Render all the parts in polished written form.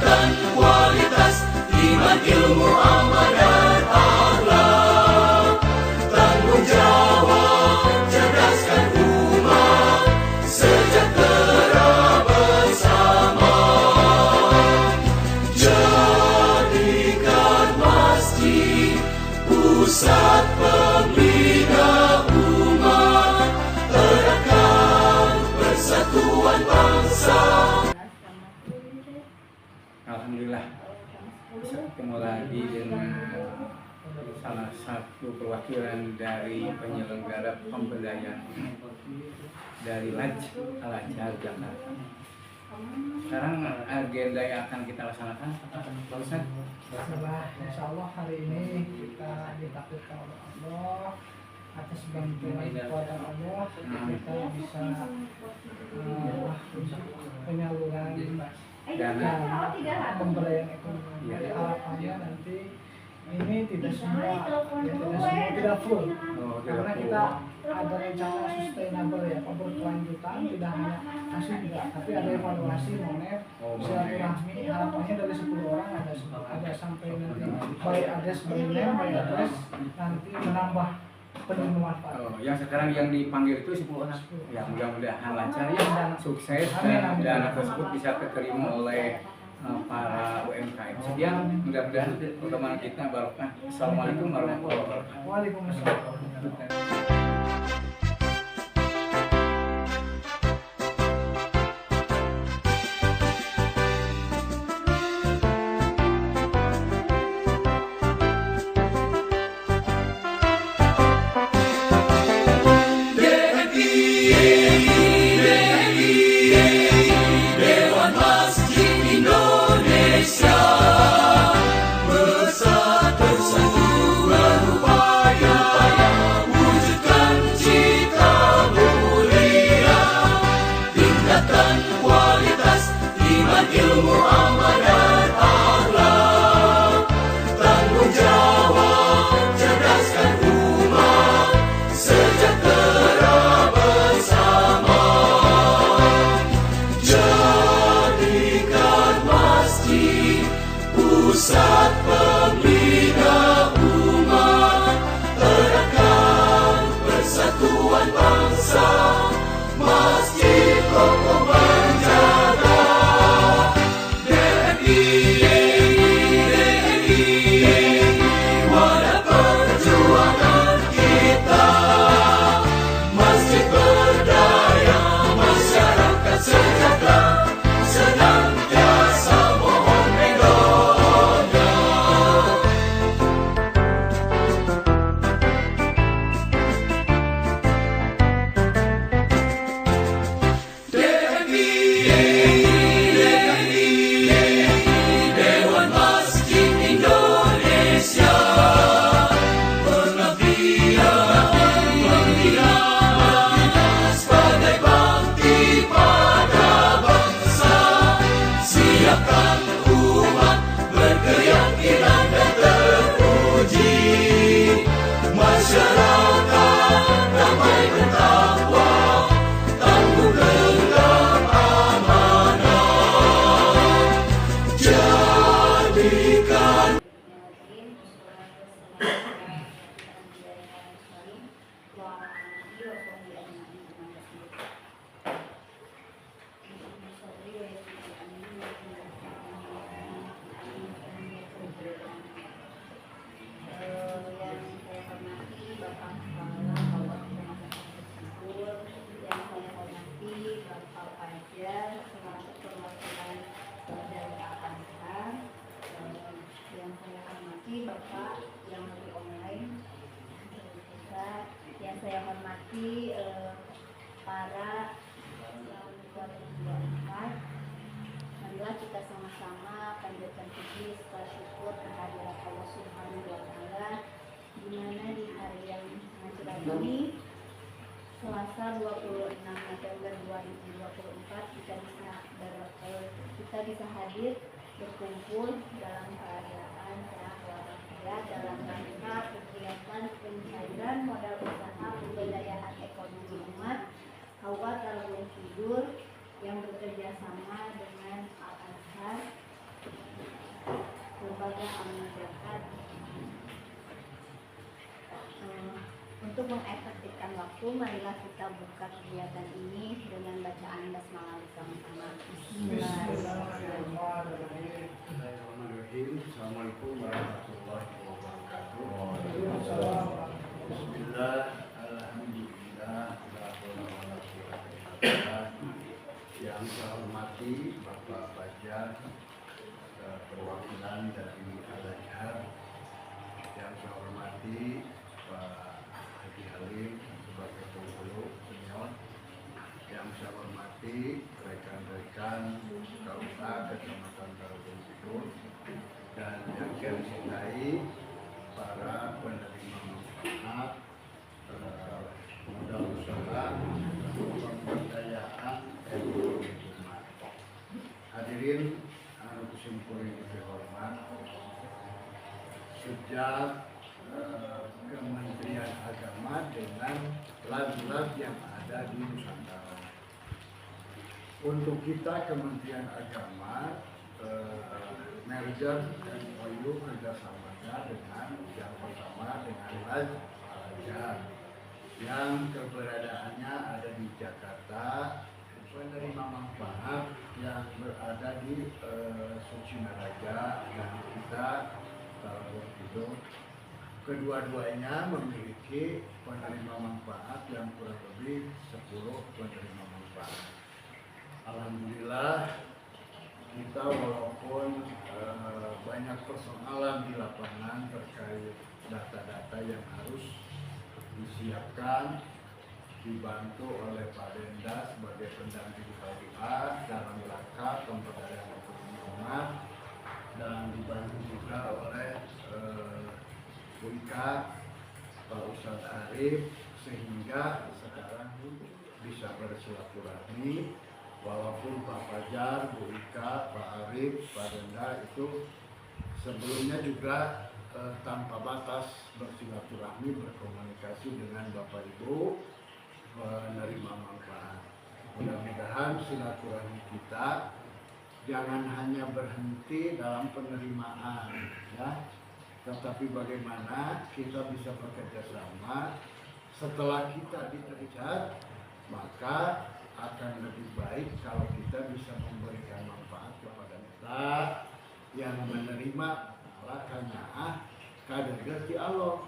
tingkatkan kualitas iman, ilmu, amal dan akhlak. Tanggung jawab, cerdaskan umat, sejahtera bersama. Jadikan masjid pusat pembina umat, eratkan persatuan bangsa. Alhamdulillah bisa ketemu lagi dengan salah satu perwakilan dari penyelenggara pemberdayaan dari Laj Al-Azhar Jakarta. Sekarang agenda yang akan kita laksanakan Pak Ustaz? Insya Allah hari ini kita ditakdirkan oleh Allah atas bantuan kepada Allah kita bisa penyaluran Dana pemberdayaan ekonomi. Jadi harapannya nanti ini tidak tidak full, karena kita ada rencana sustainable ya, berkelanjutan, tidak hanya kasih juga, tapi ada evaluasi monet, silaturahmi. Harapannya dari 10 orang ada sampai nanti by address, by name, by address, nanti menambah penuh manfaat. Yang sekarang yang dipanggil itu 10 orang. Ya mudah-mudahan lancar ya, sukses dan dana tersebut bisa diterima oleh para UMKM. Sekian, mudah-mudahan pertemuan kita barokah. Assalamualaikum warahmatullahi wabarakatuh. Waalaikumsalam. Dewan Masjid Indonesia bersatu berupaya wujudkan cita mulia, tingkatkan kualitas iman, ilmu, amal dan akhlak. Tanggung jawab, cerdaskan umat, sejahtera bersama. Jadikan masjid pusat pembina umat, eratkan persatuan bangsa. Masjid kokoh menjaga DNI, wadah perjuangan kita. Masjid berdaya, masyarakat sejahtera, senantiasa mohon ridhonya. Dewan Masjid Indonesia pengabdian sebagai bakti pada bangsa. Siapkan umat berkeyakinan dan teruji, masyarakat damai bertakwa, tangguh genggam amanah. Jadikan Bapak yang lebih online, yang saya hormati para yang 2024. Marilah kita sama-sama panjatkan puji serta syukur kehadirat Allah Subhanahu wa Ta'ala, di mana di hari yang sangat cerah ini, Selasa 26 November 2024, kita bisa hadir berkumpul dalam keadaan sehat walafiat dalam rangka kegiatan pencairan modal usaha pemberdayaan ekonomi umat Hawa Tarwiyah Tidur yang bekerja sama dengan Al-Azhar mengefektifkan waktu, marilah kita buka kegiatan ini dengan bacaan basmalah bersama-sama. Bismillahirrahmanirrahim. Assalamualaikum warahmatullahi wabarakatuh. Bismillah, alhamdulillah, la haula wala quwwata illa billah. Yang saya hormati Bapak Fajar, perwakilan dari Al-Azhar. Yang saya hormati Pak Haji Halim sebagai penghulu senior. Yang saya hormati rekan-rekan KUA Kecamatan Tarogong Kidul, dan yang saya cintai para penerima manfaat modal usaha pemberdayaan ekonomi umat. Hadirin anu kusimpuling dihormat, sejak Kementerian Agama dengan lag-lag yang ada di Nusantara. Untuk kita Kementerian Agama merger MOU kerjasamanya dengan yang pertama dengan Al-Azhar yang keberadaannya ada di Jakarta, penerima manfaat yang berada di Sucinaraja dan kita Tarogong Kidul. Kedua-duanya memiliki penerima manfaat yang kurang lebih 10 penerima manfaat. Alhamdulillah, kita walaupun banyak persoalan di lapangan terkait data-data yang harus disiapkan, dibantu oleh Pak Denda sebagai pendamping KUA dalam rangka pemberdayaan ekonomi umat, dan dibantu juga oleh Bu Ika, Pak Ustadz Arif, sehingga sekarang bisa bersilaturahmi. Walaupun Pak Fajar, Bu Ika, Pak Arif, Pak Denda itu sebelumnya juga tanpa batas bersilaturahmi, berkomunikasi dengan Bapak Ibu penerima manfaat. Mudah-mudahan silaturahmi kita jangan hanya berhenti dalam penerimaan, ya, tetapi bagaimana kita bisa bekerja sama. Setelah kita diterima, maka akan lebih baik kalau kita bisa memberikan manfaat kepada kita yang menerima makanya kader ti Allah.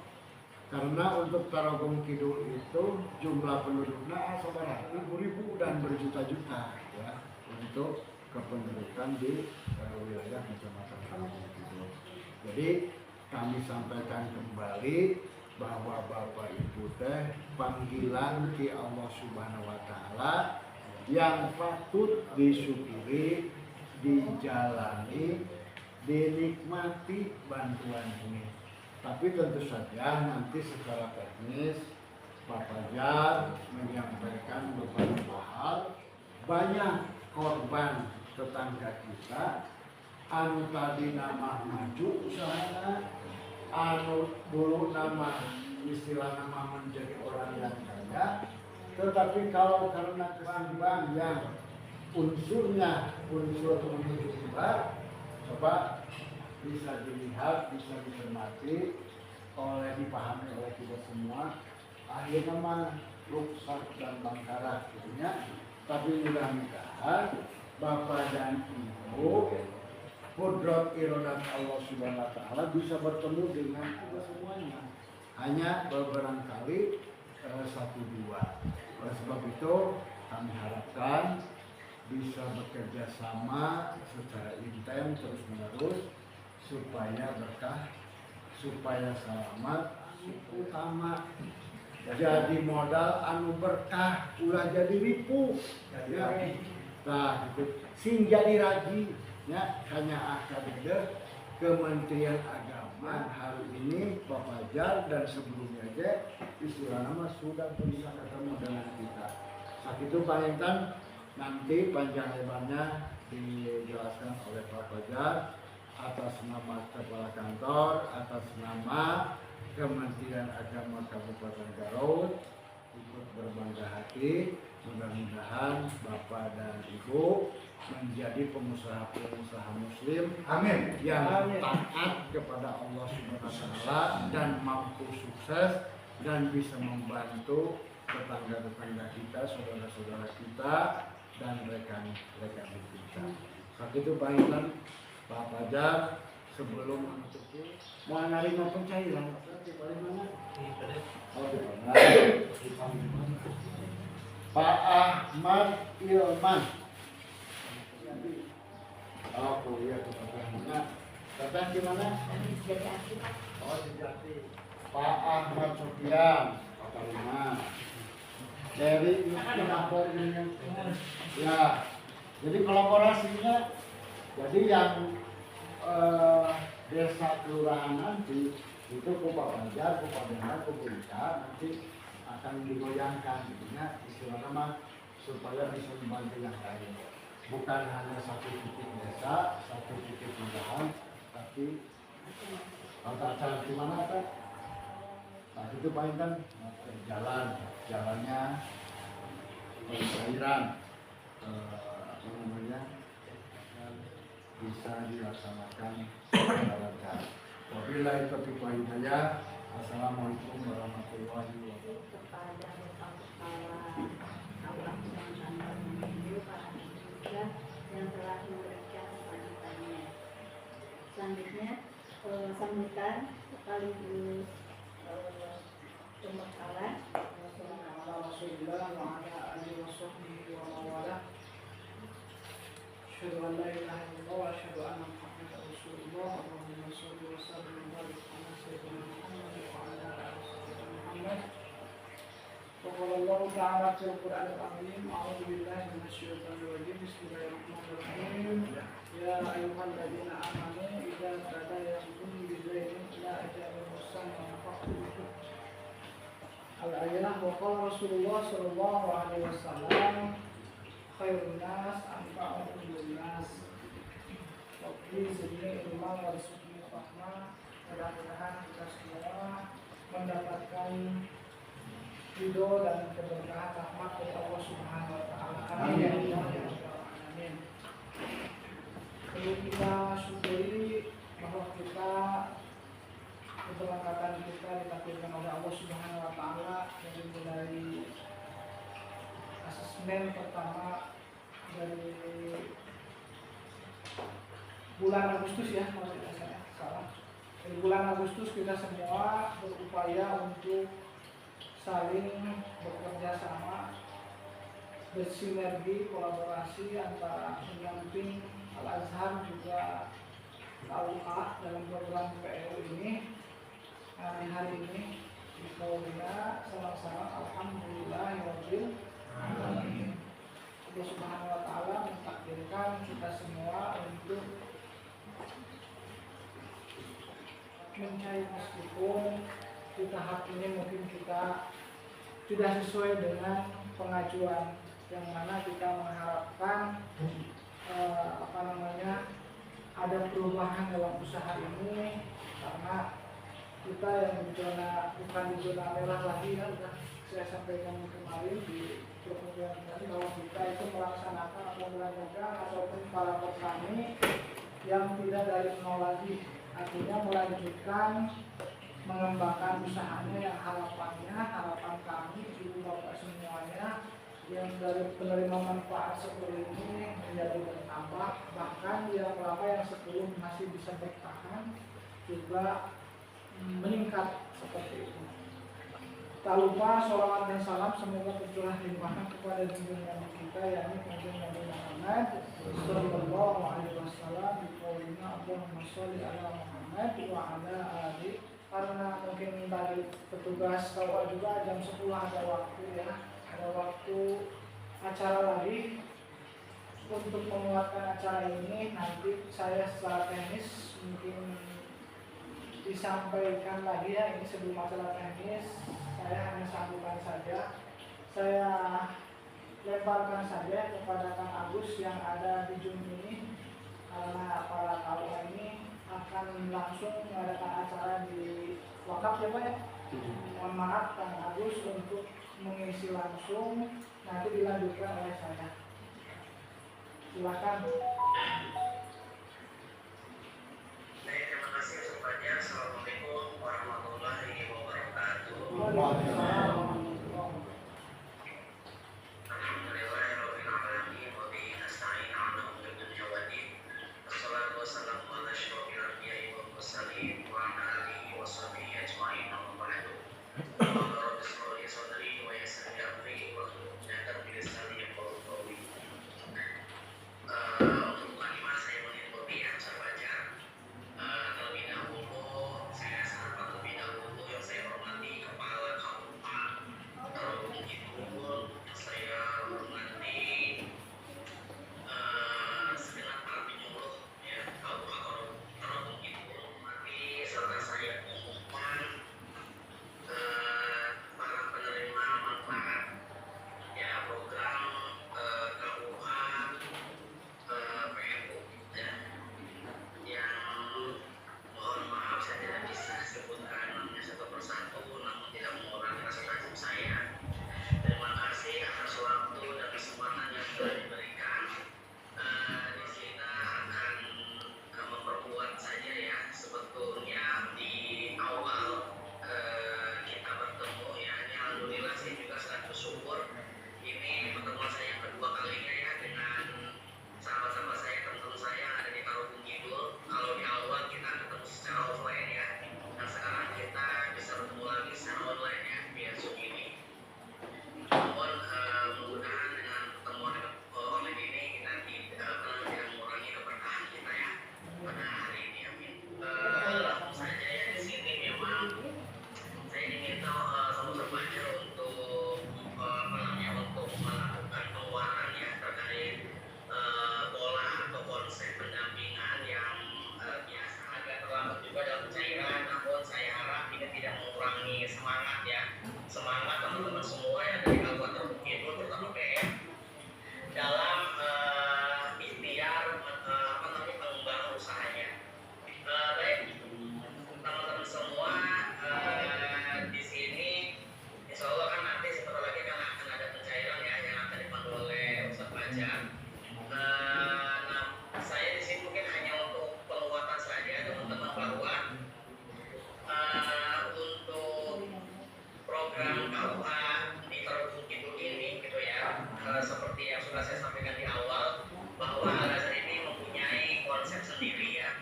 Karena untuk Tarogong Kidul itu jumlah penduduknya sebenarnya ribu-ribu dan berjuta-juta, ya, untuk kependudukan di wilayah Kecamatan Tarogong Kidul. Jadi kami sampaikan kembali bahwa Bapak Ibu teh panggilan ki Allah Subhanahu wa taala yang patut disyukuri, dijalani, dinikmati bantuan ini. Tapi tentu saja nanti secara teknis Pak Fajar menyampaikan beberapa hal. Banyak korban tetangga kita anu tadi nama maju usahanya, anu dulu nama istilah nama menjadi orang yang kaya, tetapi kalau karena kesalahan yang unsurnya unsur menuju riba, coba bisa dilihat, bisa dicermati dipahami oleh kita semua. Akhirnya mah rusak dan bangkarat gitunya. Tapi mudah-mudahan Bapak dan Ibu qudrat iradat Allah Subhanahu wa taala bisa bertemu dengan kita semuanya. Hanya beberapa kali satu dua. Oleh sebab itu kami harapkan bisa bekerja sama secara intens terus menerus supaya berkah, supaya selamat, utama jadi modal anu berkah ulah jadi ripu, ya. Nah, gitu. Sing jadi raji, ya, hanya akademik Kementerian Agama hari ini Pak Fajar dan sebelumnya aja istilah nama sudah bisa ketemu dengan kita. Saat itu Pak Intan nanti panjang lebarnya dijelaskan oleh Pak Fajar atas nama Kepala Kantor, atas nama Kementerian Agama Kabupaten Garut, ikut berbangga hati. Mudah-mudahan Bapak dan Ibu menjadi pengusaha-pengusaha Muslim, amin, yang taat kepada Allah Subhanahu wa taala dan mampu sukses dan bisa membantu tetangga-tetangga kita, saudara-saudara kita, dan rekan-rekan kita. Saat itu Pak Intan, Pak Fajar, sebelum menutupi, mau nerima pencairan. Pak Ahmad Ilman. Oh iya, Teteh gimana? Oh, Sejati. Pak Ahmad Sofian, Pak Lima. Dari ya, jadi kolaborasinya, jadi yang desa kelurahan nanti itu Pak Banjar, Pak Benar, Pak Berita nanti akan digoyangkan, intinya istilahnya mah supaya bisa membantu yang lain. Bukan hanya satu titik desa, satu titik kelurahan, tapi acara di mana Pak? Nah itu Pak Intan, jalannya pencairan apa namanya bisa dilaksanakan secara lancar. Wabillahi taufiq wal hidayah. Assalamualaikum warahmatullahi wabarakatuh. Kepada Bapak Kepala Allah yang telah memberikan sambutannya. Selanjutnya sambutan sekaligus pembekalan. Rasulullah wa ala alihi wa sahbihi wa mawalah. Asyhadu an la ilaha illallah wa asyhadu anna Muhammadar Rasulullah. Allahumma shalli wa sallim wa barik ala sayyidina Muhammad wa ala ali sayyidina Muhammad. Wa qala Allah ta'ala fil Qur'anil azim, a'udzu billahi minasy syaithanir rajim. Bismillahirrahmanirrahim. Ya ayyuhalladzina amanu idza tadayantum bidainin ila ajalin musamman faqtuhu. Al-ayah wa qala Rasulullah sallallahu alaihi wasallam khairun nas anfa'uhum lin-nas. Rabbi zidni ilman warzuqni fahma. Mudah-mudahan kita semua mendapatkan ridho dan keberkahan rahmat dari Allah Subhanahu wa taala. Amin. Amin. Perlu kita syukuri bahwa kita keberangkatan kita ditakdirkan oleh Allah Subhanahu wa taala dari mulai asesmen pertama dari bulan Agustus ya, kalau tidak salah. Dari bulan Agustus kita semua berupaya untuk saling bekerja sama, bersinergi, kolaborasi antara pendamping Al-Azhar juga Al-UA dalam program PLU ini. Hari ini di Kaulina sama-sama alhamdulillahirabbil alamin. Allah Subhanahu wa taala mentakdirkan kita semua untuk mencari, meskipun di tahap ini mungkin kita tidak sesuai dengan pengajuan, yang mana kita mengharapkan ada perubahan dalam usaha ini, karena kita yang bukan di zona merah lagi ya, sudah saya sampaikan kemarin di pertemuan tadi bahwa kita itu melaksanakan atau melanjutkan ataupun para petani yang tidak dari nol lagi, artinya melanjutkan mengembangkan usahanya yang harapan kami ibu bapak semuanya yang dari penerima manfaat seperti ini menjadi bertambah, bahkan yang lama yang sebelum masih bisa bertahan juga meningkat seperti itu. Tak lupa sholawat dan salam semoga tercurah limpahkan kepada junjungan kita, yakni Kanjeng Nabi Muhammad sallallahu alaihi wasallam. Biqaulina Allahumma sholli ala Muhammad wa ala ali. Karena mungkin dari petugas KUA juga jam 10 ada waktu ya, ada waktu acara lagi untuk menguatkan acara ini. Nanti saya secara teknis mungkin disampaikan lagi ya, ini sebelum acara teknis saya hanya sambungkan saja, saya lemparkan saja kepada Kang Agus yang ada di Zoom ini, karena para KUA ini akan langsung mengadakan acara di wakaf ya Pak ya. Mohon maaf Kang Agus untuk mengisi langsung, nanti dilanjutkan oleh saya. Silakan. Terima kasih semuanya. Assalamualaikum warahmatullahi wabarakatuh. Waalaikumsalam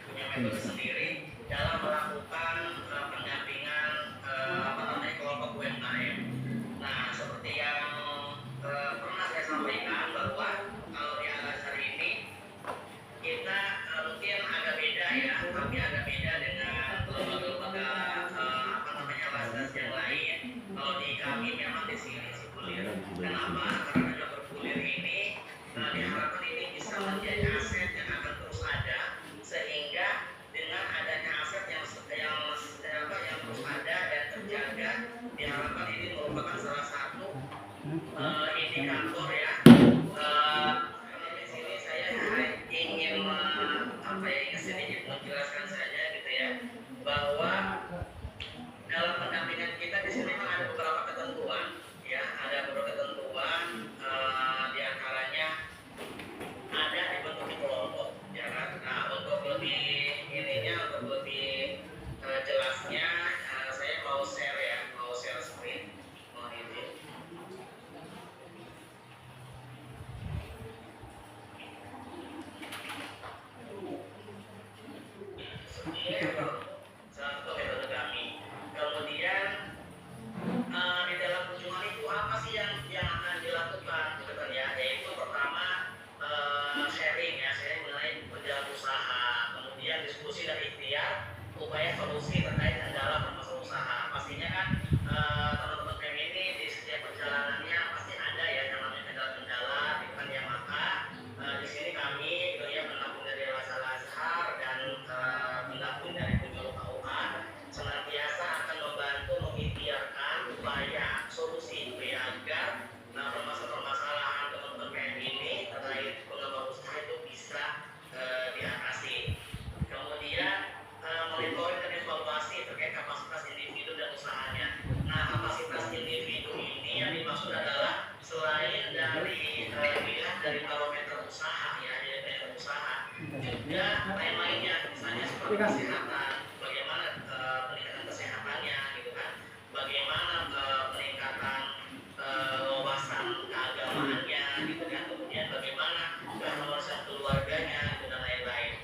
punya metode sendiri dalam melakukan pendampingan kelompok UMKM. Nah, seperti yang pernah saya sampaikan bahwa kalau di Al-Azhar ini kita mungkin agak beda ya, tapi agak beda dengan lembaga-lembaga Al-Azhar yang lain. Kalau di kami memang di sini sirkulir. Kenapa? Karena dengan bergulir ini diharapkan ini bisa menjadi aset yang akan terus ada, sehingga dengan adanya aset yang terus ada dan terjaga, diharapkan ini merupakan salah satu indikator ya. Di sini saya ingin sedikit menjelaskan saja gitu ya, bahwa dalam pendampingan kita di sini memang ada beberapa ketentuan ya, ada beberapa ketentuan di antaranya ada dibentuk di kelompok ya kan. Nah, untuk lebih jelasnya saya mau share screen, mohon izin. Satu metode kami. Kemudian di dalam kunjungan itu apa sih yang akan dilakukan gitu kan ya? Yaitu pertama sharing mengenai perjalanan usaha, kemudian diskusi dan ikhtiar upaya solusi terkait kendala permasalahan usaha. Pastinya kan teman-teman PM ini di setiap perjalanannya pasti ada ya yang namanya kendala-kendala gitu kan ya. Maka di sini kami menampung dari Al-Azhar dan menampung dari Kunjung KUA senantiasa akan membantu mengikhtiarkan upaya solusi agar permasalahan teman-teman PM ini terkait pengembang usaha itu bisa diatasi. Kemudian monitoring dan evaluasi terkait kapasitas individu dan usahanya. Nah, kapasitas individu ini yang dimaksud adalah selain dari dilihat dari barometer usaha ya, dari usaha, juga lain-lainnya, misalnya seperti kesehatan, bagaimana peningkatan kesehatannya gitu kan, bagaimana peningkatan wawasan keagamaannya gitu kan, kemudian bagaimana keharmonisan keluarganya gitu, dan lain-lain.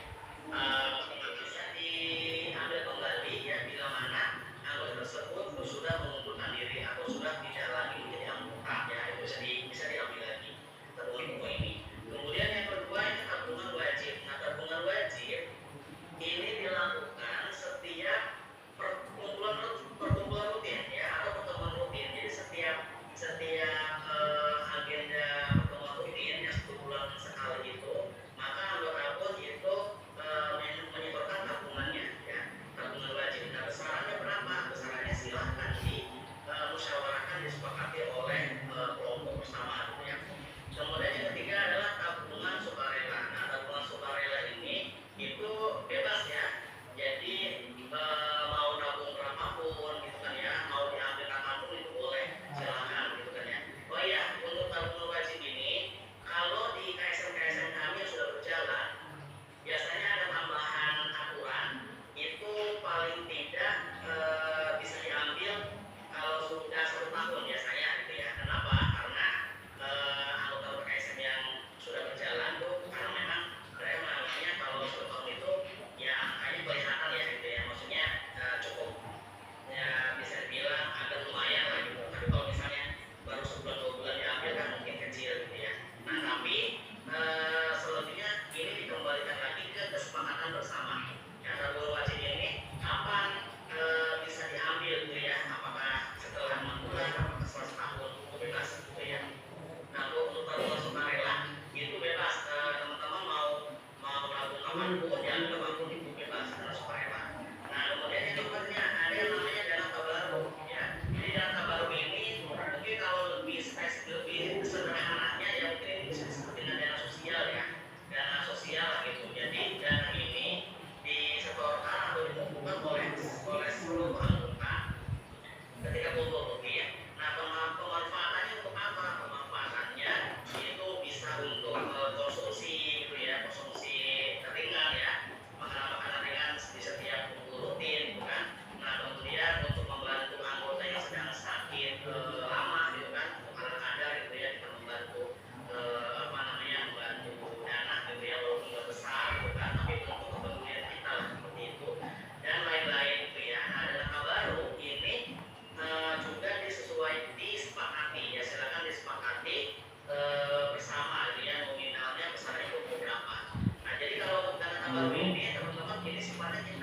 Bisa diambil kembali ya bila mana anggota tersebut sudah mengundurkan diri atau sudah tidak lagi menjadi anggota ya, itu bisa diambil lagi info ini. Kemudian yang kedua itu tabungan wajib. Nah, tabungan wajib ini dilakukan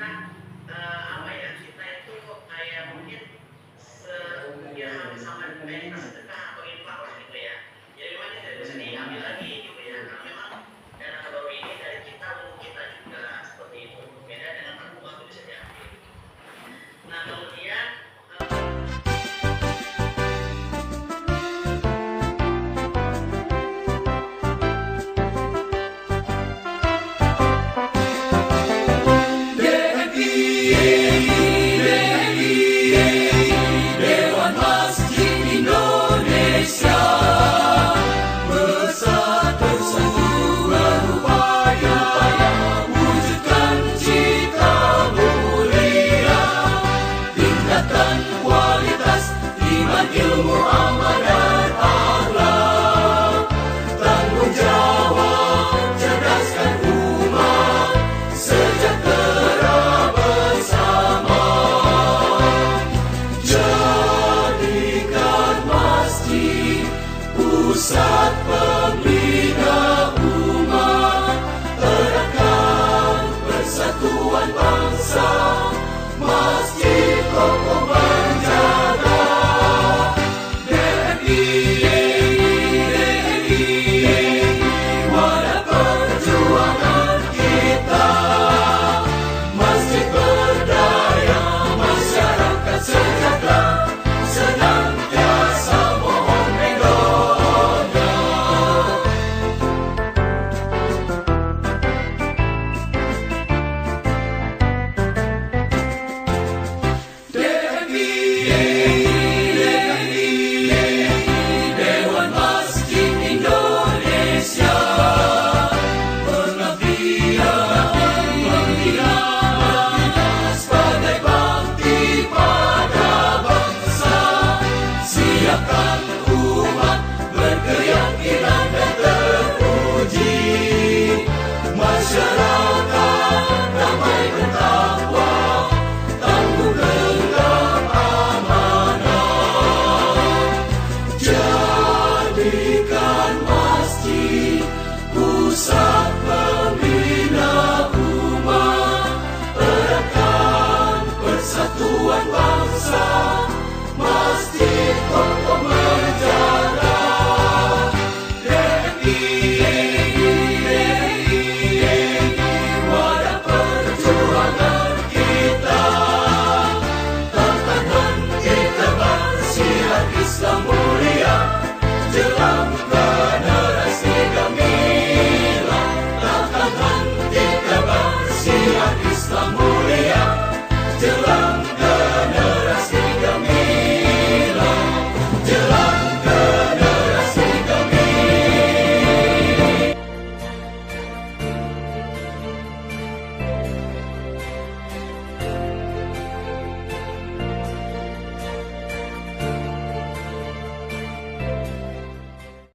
kita